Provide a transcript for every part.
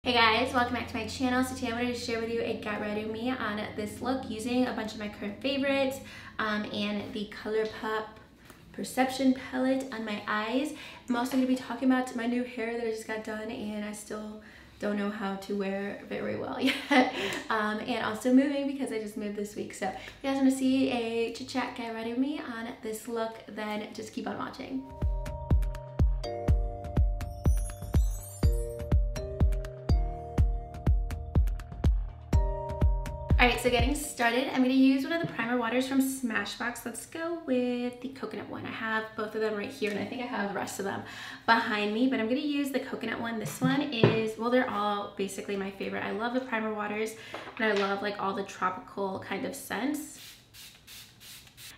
Hey guys, welcome back to my channel. So today I wanted to share with you a get ready with me on this look using a bunch of my current favorites and the ColourPop Perception palette on my eyes. I'm also going to be talking about my new hair that I just got done and I still don't know how to wear very well yet. And also moving because I just moved this week. So if you guys want to see a chit chat get ready with me on this look, then just keep on watching. Alright, so getting started, I'm going to use one of the primer waters from Smashbox. Let's go with the coconut one. I have both of them right here, and I think I have the rest of them behind me, but I'm going to use the coconut one. This one is, well, they're all basically my favorite. I love the primer waters, and I love like all the tropical kind of scents.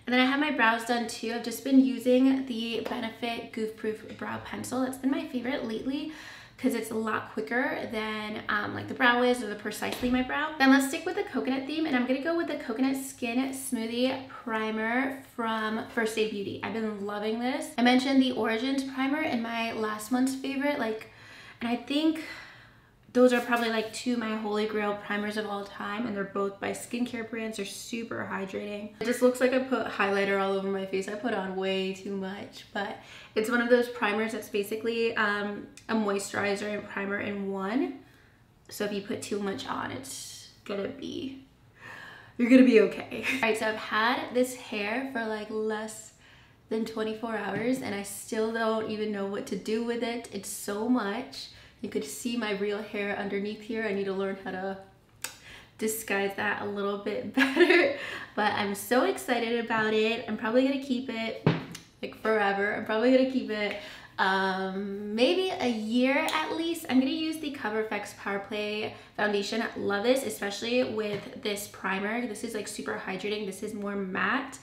And then I have my brows done too. I've just been using the Benefit Goof Proof Brow Pencil. That's been my favorite lately, because it's a lot quicker than like the Brow Wiz or the Precisely My Brow. Then let's stick with the coconut theme, and I'm gonna go with the Coconut Skin Smoothie Primer from First Aid Beauty. I've been loving this. I mentioned the Origins Primer in my last month's favorite, and I think those are probably like two of my holy grail primers of all time, and they're both by skincare brands. They're super hydrating. It just looks like I put highlighter all over my face. I put on way too much, but it's one of those primers that's basically a moisturizer and primer in one. So if you put too much on, you're gonna be okay. All right, so I've had this hair for like less than 24 hours and I still don't even know what to do with it. It's so much. You could see my real hair underneath here. I need to learn how to disguise that a little bit better, but I'm so excited about it. I'm probably gonna keep it like forever. I'm probably gonna keep it maybe a year at least. I'm gonna use the Cover FX Power Play foundation. I love this, especially with this primer. This is like super hydrating. This is more matte,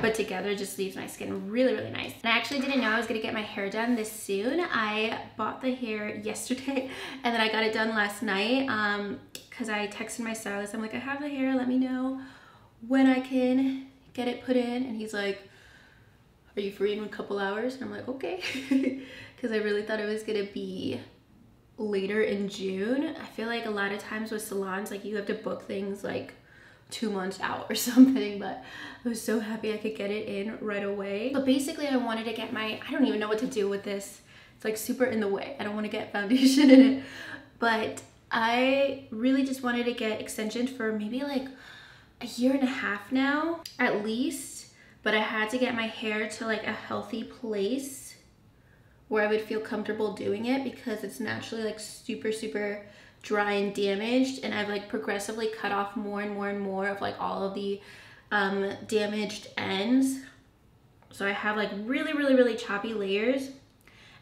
but together just leaves my skin really nice. And I actually didn't know I was gonna get my hair done this soon. I bought the hair yesterday and then I got it done last night because I texted my stylist. I'm like, I have the hair, let me know when I can get it put in. And he's like, are you free in a couple hours? And I'm like, okay. Because I really thought it was gonna be later in June. I feel like a lot of times with salons, like you have to book things like 2 months out or something, but I was so happy I could get it in right away. But basically I wanted to get I don't even know what to do with this. It's like super in the way. I don't want to get foundation in it, but I really just wanted to get extensions for maybe like a year and a half now, at least. But I had to get my hair to like a healthy place where I would feel comfortable doing it, because it's naturally like super dry and damaged, and I've like progressively cut off more and more of like all of the damaged ends. So I have like really choppy layers,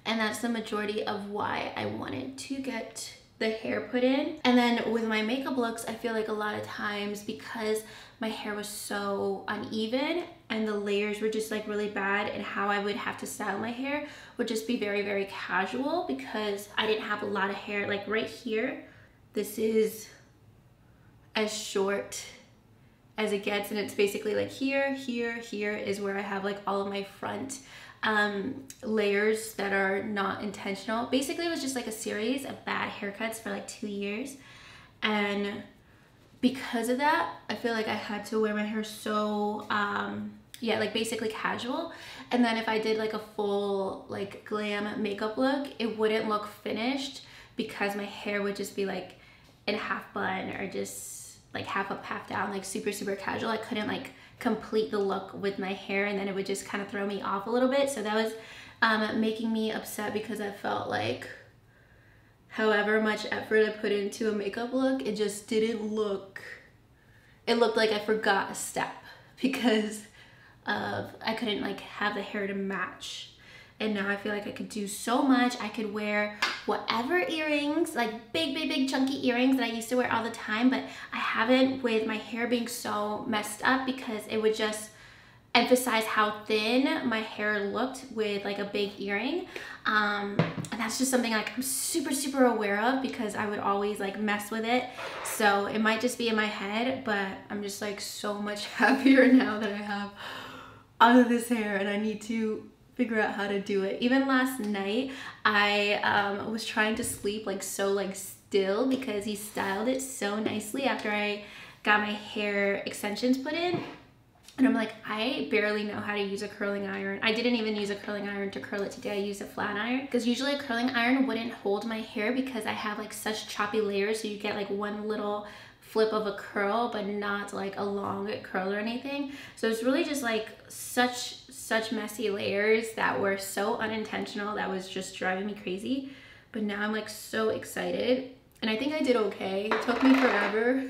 and that's the majority of why I wanted to get the hair put in. And then with my makeup looks, I feel like a lot of times, because my hair was so uneven and the layers were just like really bad, and how I would have to style my hair would just be very casual, because I didn't have a lot of hair. Like right here, this is as short as it gets, and it's basically like here is where I have like all of my front layers that are not intentional. Basically it was just like a series of bad haircuts for like 2 years, and because of that I feel like I had to wear my hair so yeah, like basically casual. And then if I did like a full like glam makeup look, it wouldn't look finished, because my hair would just be like in a half bun or just like half up half down, like super casual. I couldn't like complete the look with my hair, and then it would just kind of throw me off a little bit. So that was making me upset, because I felt like however much effort I put into a makeup look, it just didn't look, it looked like I forgot a step, because I couldn't like have the hair to match. And now I feel like I could do so much. I could wear whatever earrings, like big chunky earrings that I used to wear all the time, but I haven't, with my hair being so messed up, because it would just emphasize how thin my hair looked with like a big earring. And that's just something like I'm super aware of, because I would always like mess with it. So it might just be in my head, but I'm just like so much happier now that I have all of this hair, and I need to figure out how to do it. Even last night, I was trying to sleep like so like still because he styled it so nicely after I got my hair extensions put in. And I'm like, I barely know how to use a curling iron. I didn't even use a curling iron to curl it today. I used a flat iron because usually a curling iron wouldn't hold my hair because I have like such choppy layers. So you get like one little flip of a curl, but not like a long curl or anything. So it's really just like such messy layers that were so unintentional. That was just driving me crazy. But now I'm like so excited. And I think I did okay. It took me forever.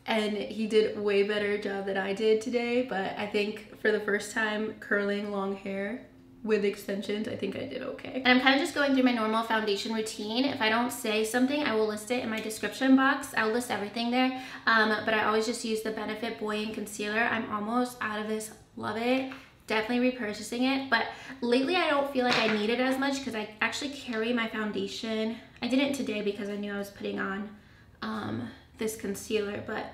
And he did way better job than I did today, but I think for the first time curling long hair with extensions, I think I did okay. And I'm kind of just going through my normal foundation routine. If I don't say something, I will list it in my description box. I'll list everything there, but I always just use the Benefit Buoyant Concealer. I'm almost out of this, love it. Definitely repurchasing it, but lately I don't feel like I need it as much because I actually carry my foundation. I didn't today because I knew I was putting on this concealer, but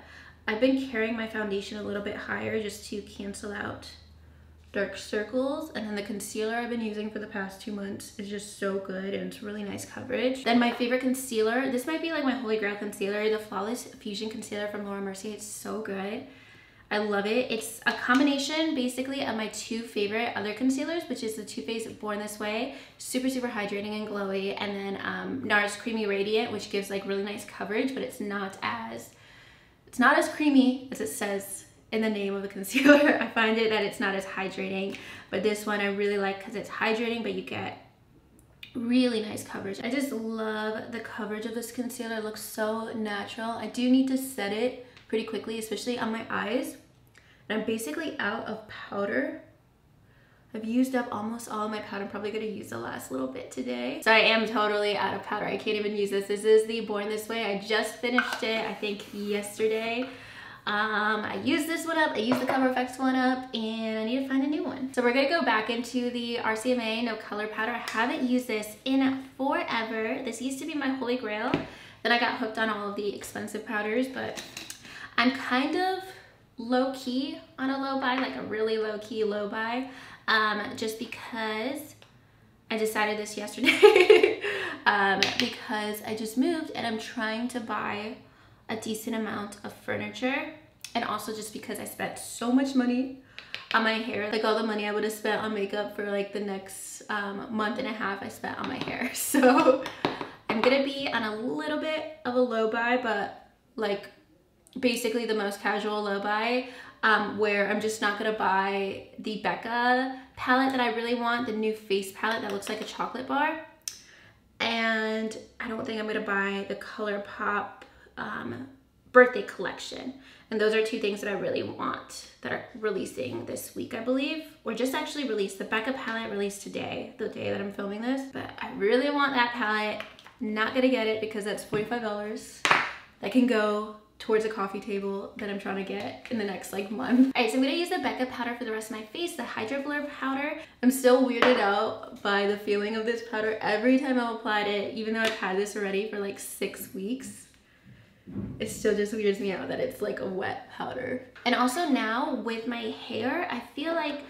I've been carrying my foundation a little bit higher just to cancel out dark circles. And then the concealer I've been using for the past 2 months is just so good and it's really nice coverage. Then my favorite concealer, this might be like my holy grail concealer, the Flawless Fusion Concealer from Laura Mercier. It's so good. I love it. It's a combination basically of my two favorite other concealers, which is the Too Faced Born This Way, super hydrating and glowy, and then NARS Creamy Radiant, which gives like really nice coverage, but it's not as creamy as it says in the name of the concealer. I find it that it's not as hydrating, but this one I really like because it's hydrating, but you get really nice coverage. I just love the coverage of this concealer. It looks so natural. I do need to set it pretty quickly, especially on my eyes. And I'm basically out of powder. I've used up almost all of my powder. I'm probably gonna use the last little bit today. So I am totally out of powder. I can't even use this. This is the Born This Way. I just finished it, I think yesterday. I used this one up, I used the Cover FX one up, and I need to find a new one. So we're gonna go back into the RCMA No Color Powder. I haven't used this in forever. This used to be my holy grail. Then I got hooked on all of the expensive powders, but I'm kind of low-key on a low buy, like a really low-key low buy, just because I decided this yesterday because I just moved and I'm trying to buy a decent amount of furniture, and also just because I spent so much money on my hair, like all the money I would have spent on makeup for like the next month and a half I spent on my hair. So I'm gonna be on a little bit of a low buy, but like basically the most casual low buy, where I'm just not gonna buy the Becca palette that I really want, the new face palette that looks like a chocolate bar, and I don't think I'm gonna buy the ColourPop birthday collection. And those are two things that I really want that are releasing this week, I believe, or just actually released. The Becca palette released today, the day that I'm filming this, but I really want that palette. Not gonna get it because that's $45 that can go towards a coffee table that I'm trying to get in the next like month. All right, so I'm gonna use the Becca powder for the rest of my face, the Hydra Blur powder. I'm still weirded out by the feeling of this powder every time I've applied it, even though I've had this already for like 6 weeks. It still just weirds me out that it's like a wet powder. And also now with my hair, I feel like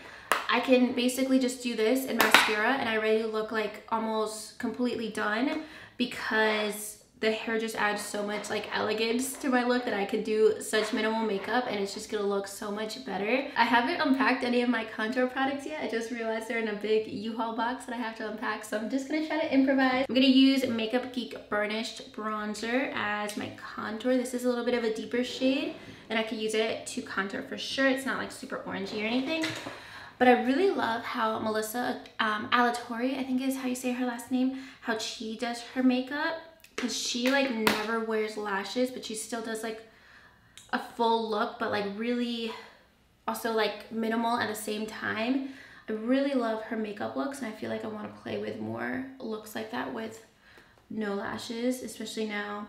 I can basically just do this in mascara and I already look like almost completely done, because the hair just adds so much like elegance to my look that I could do such minimal makeup and it's just gonna look so much better. I haven't unpacked any of my contour products yet. I just realized they're in a big U-Haul box that I have to unpack, so I'm just gonna try to improvise. I'm gonna use Makeup Geek Burnished Bronzer as my contour. This is a little bit of a deeper shade and I could use it to contour for sure. It's not like super orangey or anything. But I really love how Melissa Alatorre, I think is how you say her last name, how she does her makeup. Because she like never wears lashes, but she still does like a full look, but like really also like minimal at the same time. I really love her makeup looks and I feel like I want to play with more looks like that with no lashes, especially now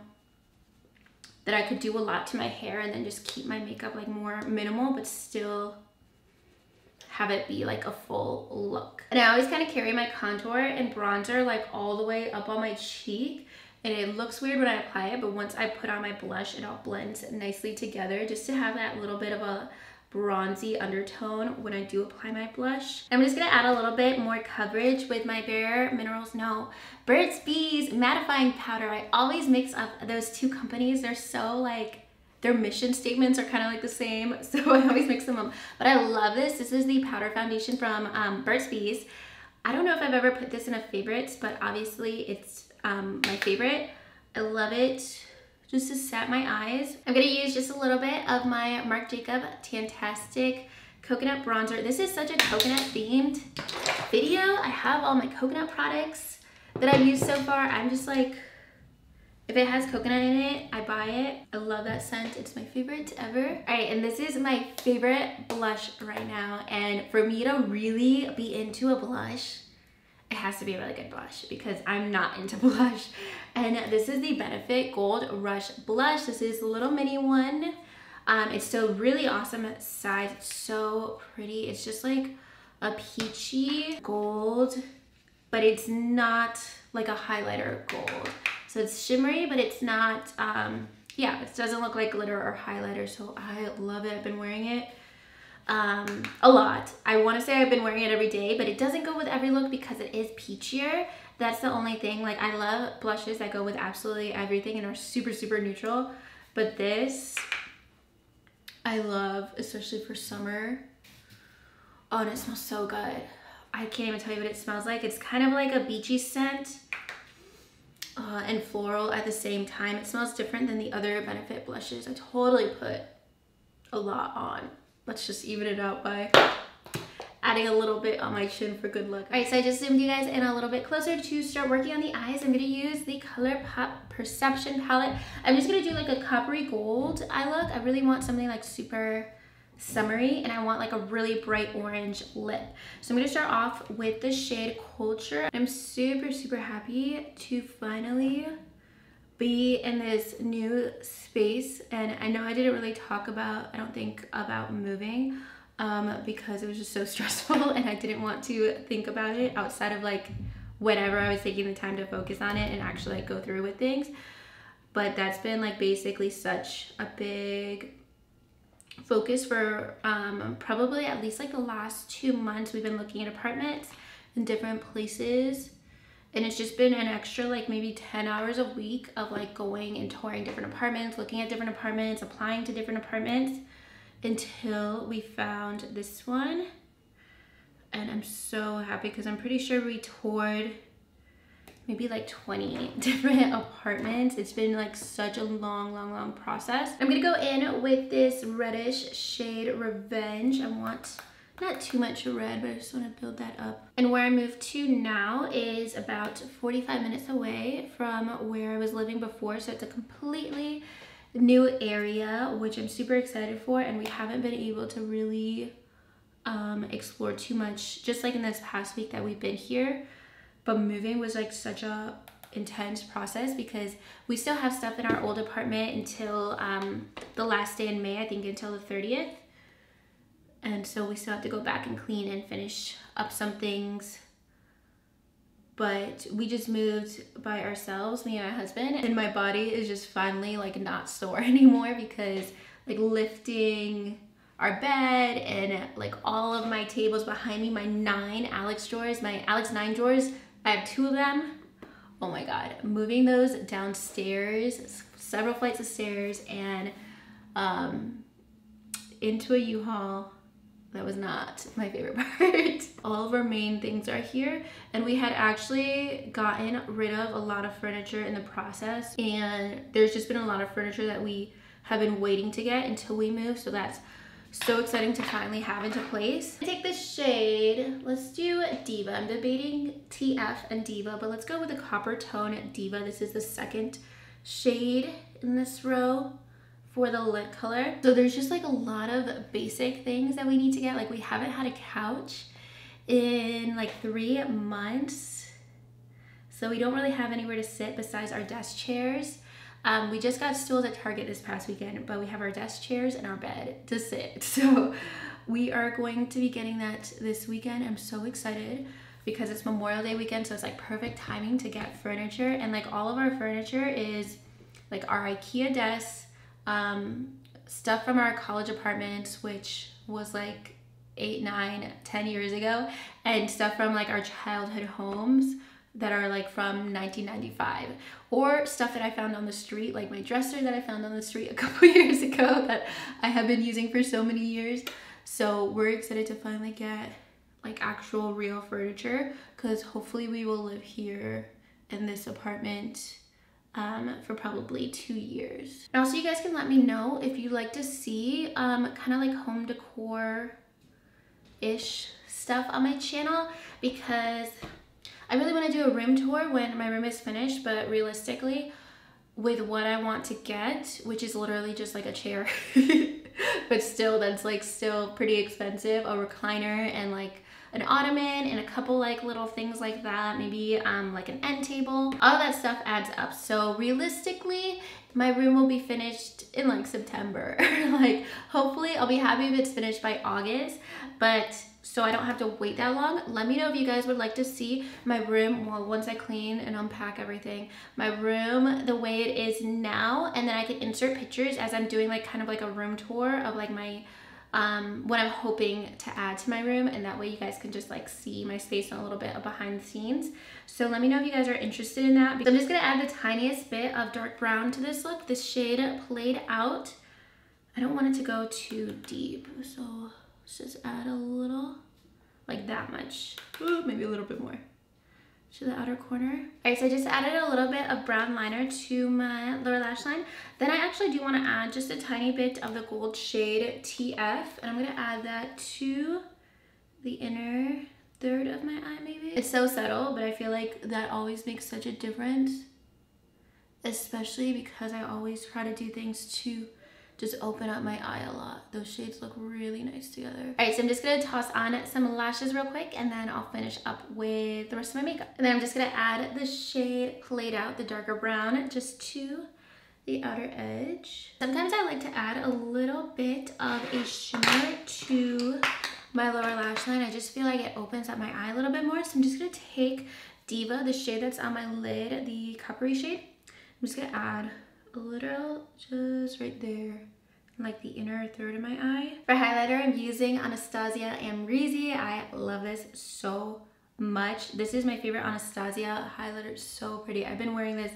that I could do a lot to my hair and then just keep my makeup like more minimal but still have it be like a full look. And I always kind of carry my contour and bronzer like all the way up on my cheek. And it looks weird when I apply it, but once I put on my blush, it all blends nicely together just to have that little bit of a bronzy undertone when I do apply my blush. I'm just gonna add a little bit more coverage with my Burt's Bees mattifying powder. I always mix up those two companies. They're so like, their mission statements are kind of like the same, so I always mix them up. But I love this. This is the powder foundation from Burt's Bees. I don't know if I've ever put this in a favorites, but obviously it's my favorite. I love it. Just to set my eyes. I'm gonna use just a little bit of my Marc Jacob Tantastic Coconut Bronzer. This is such a coconut themed video. I have all my coconut products that I've used so far. I'm just like, if it has coconut in it, I buy it. I love that scent. It's my favorite ever. All right, and this is my favorite blush right now. And for me to really be into a blush, it has to be a really good blush because I'm not into blush. And this is the Benefit Gold Rush Blush. This is the little mini one. It's still really awesome size. It's so pretty. It's just like a peachy gold, but it's not like a highlighter gold. So it's shimmery, but it's not, yeah, it doesn't look like glitter or highlighter. So I love it. I've been wearing it a lot. I want to say I've been wearing it every day, but it doesn't go with every look because it is peachier. That's the only thing. Like, I love blushes that go with absolutely everything and are super, super neutral. But this, I love, especially for summer. Oh, and it smells so good. I can't even tell you what it smells like. It's kind of like a beachy scent and floral at the same time. It smells different than the other Benefit blushes. I totally put a lot on. Let's just even it out by adding a little bit on my chin for good luck. All right, so I just zoomed you guys in a little bit closer to start working on the eyes. I'm gonna use the ColourPop Perception palette. I'm just gonna do like a coppery gold eye look. I really want something like super summery, and I want like a really bright orange lip. So I'm gonna start off with the shade Culture. I'm super, super happy to finally be in this new space, and I know I didn't really talk about, I don't think, about moving because it was just so stressful and I didn't want to think about it outside of like whenever I was taking the time to focus on it and actually like go through with things. But that's been like basically such a big focus for probably at least like the last 2 months. We've been looking at apartments in different places, and it's just been an extra like maybe 10 hours a week of like going and touring different apartments, looking at different apartments, applying to different apartments until we found this one. And I'm so happy because I'm pretty sure we toured maybe like 20 different apartments. It's been like such a long process. I'm gonna go in with this reddish shade Revenge. I want not too much red, but I just want to build that up. And where I moved to now is about 45 minutes away from where I was living before. So it's a completely new area, which I'm super excited for. And we haven't been able to really explore too much, just like in this past week that we've been here. But moving was like such a intense process because we still have stuff in our old apartment until the last day in May, I think until the 30th. And so we still have to go back and clean and finish up some things. But we just moved by ourselves, me and my husband, and my body is just finally like not sore anymore because like lifting our bed and like all of my tables behind me, my 9 Alex drawers, my Alex 9 drawers, I have 2 of them. Oh my God, moving those downstairs, several flights of stairs, and into a U-Haul. That was not my favorite part. All of our main things are here, and we had actually gotten rid of a lot of furniture in the process, and there's just been a lot of furniture that we have been waiting to get until we move, so that's so exciting to finally have into place. Take the shade, let's do Diva. I'm debating TF and Diva, but let's go with the Copper Tone Diva. This is the second shade in this row for the lip color. So there's just like a lot of basic things that we need to get. Like we haven't had a couch in like 3 months. So we don't really have anywhere to sit besides our desk chairs. We just got stools at Target this past weekend, but we have our desk chairs and our bed to sit. So we are going to be getting that this weekend. I'm so excited because it's Memorial Day weekend. So it's like perfect timing to get furniture. And like all of our furniture is like our IKEA desks, stuff from our college apartments, which was like 8, 9, 10 years ago, and stuff from like our childhood homes that are like from 1995, or stuff that I found on the street, like my dresser that I found on the street a couple years ago that I have been using for so many years. So we're excited to finally get like actual real furniture, because hopefully we will live here in this apartment for probably 2 years. And also, you guys can let me know if you'd like to see kind of like home decor ish stuff on my channel, because I really want to do a room tour when my room is finished, but realistically with what I want to get, which is literally just like a chair but still, that's like still pretty expensive, a recliner and like an ottoman and a couple like little things like that, maybe like an end table, all that stuff adds up. So realistically my room will be finished in like September. Like hopefully I'll be happy if it's finished by August, but so I don't have to wait that long. Let me know if you guys would like to see my room, well, once I clean and unpack everything, my room the way it is now, and then I can insert pictures as I'm doing like kind of like a room tour of like my what I'm hoping to add to my room, and that way you guys can just like see my space and a little bit of behind the scenes. So let me know if you guys are interested in that. So I'm just gonna add the tiniest bit of dark brown to this look, this shade Played Out. I don't want it to go too deep, so let's just add a little, like that much. Ooh, maybe a little bit more to the outer corner. All right, so I just added a little bit of brown liner to my lower lash line. Then I actually do want to add just a tiny bit of the gold shade TF, and I'm gonna add that to the inner third of my eye maybe. It's so subtle, but I feel like that always makes such a difference, especially because I always try to do things to just open up my eye a lot. Those shades look really nice together. All right, so I'm just gonna toss on some lashes real quick, and then I'll finish up with the rest of my makeup. And then I'm just gonna add the shade Played Out, the darker brown, just to the outer edge. Sometimes I like to add a little bit of a shimmer to my lower lash line. I just feel like it opens up my eye a little bit more. So I'm just gonna take Diva, the shade that's on my lid, the coppery shade. I'm just gonna add a little just right there, like the inner third of my eye. For highlighter, I'm using Anastasia Amrezy. I love this so much. This is my favorite Anastasia highlighter. It's so pretty. I've been wearing this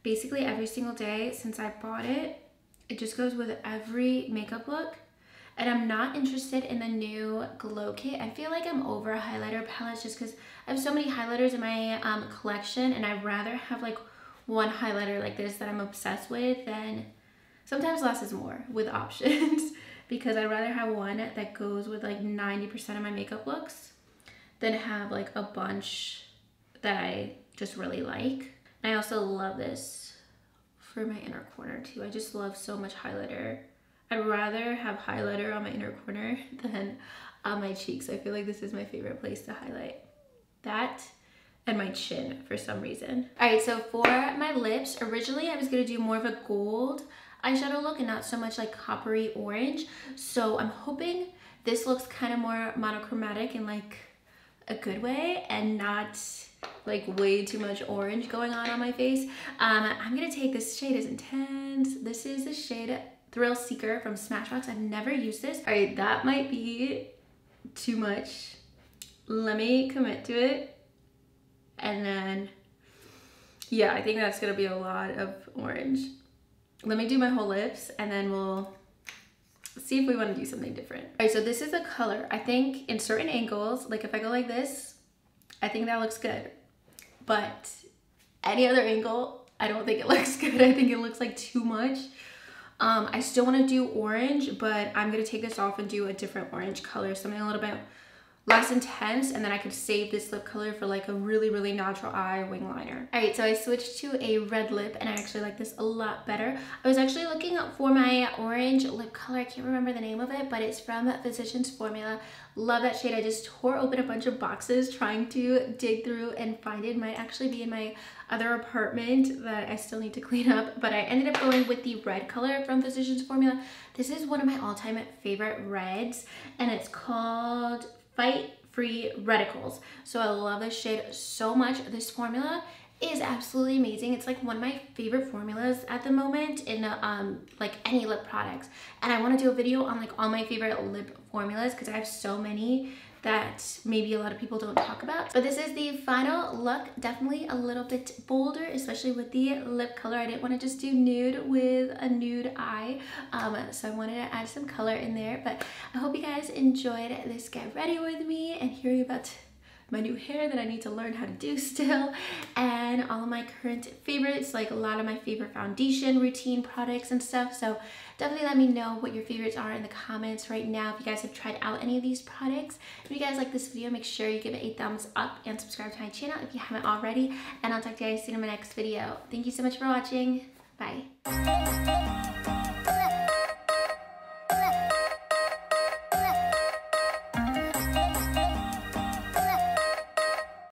basically every single day since I bought it. It just goes with every makeup look. And I'm not interested in the new glow kit. I feel like I'm over highlighter palettes just because I have so many highlighters in my collection, and I'd rather have like one highlighter like this that I'm obsessed with than, sometimes less is more with options because I'd rather have one that goes with like 90% of my makeup looks than have like a bunch that I just really like. And I also love this for my inner corner too. I just love so much highlighter. I'd rather have highlighter on my inner corner than on my cheeks. I feel like this is my favorite place to highlight. That and my chin for some reason. All right, so for my lips, originally I was gonna do more of a gold eyeshadow look and not so much like coppery orange. So I'm hoping this looks kind of more monochromatic in like a good way and not like way too much orange going on my face. I'm gonna take this shade, is Intense. This is the shade Thrill Seeker from Smashbox. I've never used this. All right, that might be too much. Let me commit to it. And then, yeah, I think that's gonna be a lot of orange. Let me do my whole lips and then we'll see if we wanna do something different. All right, so this is the color. I think in certain angles, like if I go like this, I think that looks good. But any other angle, I don't think it looks good. I think it looks like too much. I still wanna do orange, but I'm gonna take this off and do a different orange color, something a little bit less intense, and then I could save this lip color for like a really, really natural eye wing liner. All right, so I switched to a red lip and I actually like this a lot better. I was actually looking up for my orange lip color. I can't remember the name of it, but it's from Physicians Formula. Love that shade. I just tore open a bunch of boxes trying to dig through and find it. It might actually be in my other apartment that I still need to clean up, but I ended up going with the red color from Physicians Formula. This is one of my all-time favorite reds, and it's called Fight Free Reticles. So I love this shade so much. This formula is absolutely amazing. It's like one of my favorite formulas at the moment in like any lip products. And I want to do a video on like all my favorite lip formulas because I have so many that maybe a lot of people don't talk about. But this is the final look. Definitely a little bit bolder, especially with the lip color. I didn't want to just do nude with a nude eye. So I wanted to add some color in there. But I hope you guys enjoyed this get ready with me and hearing about my new hair that I need to learn how to do still, and all of my current favorites, like a lot of my favorite foundation routine products and stuff. So definitely let me know what your favorites are in the comments right now if you guys have tried out any of these products. If you guys like this video, make sure you give it a thumbs up and subscribe to my channel if you haven't already, and I'll talk to you guys soon in my next video. Thank you so much for watching. Bye.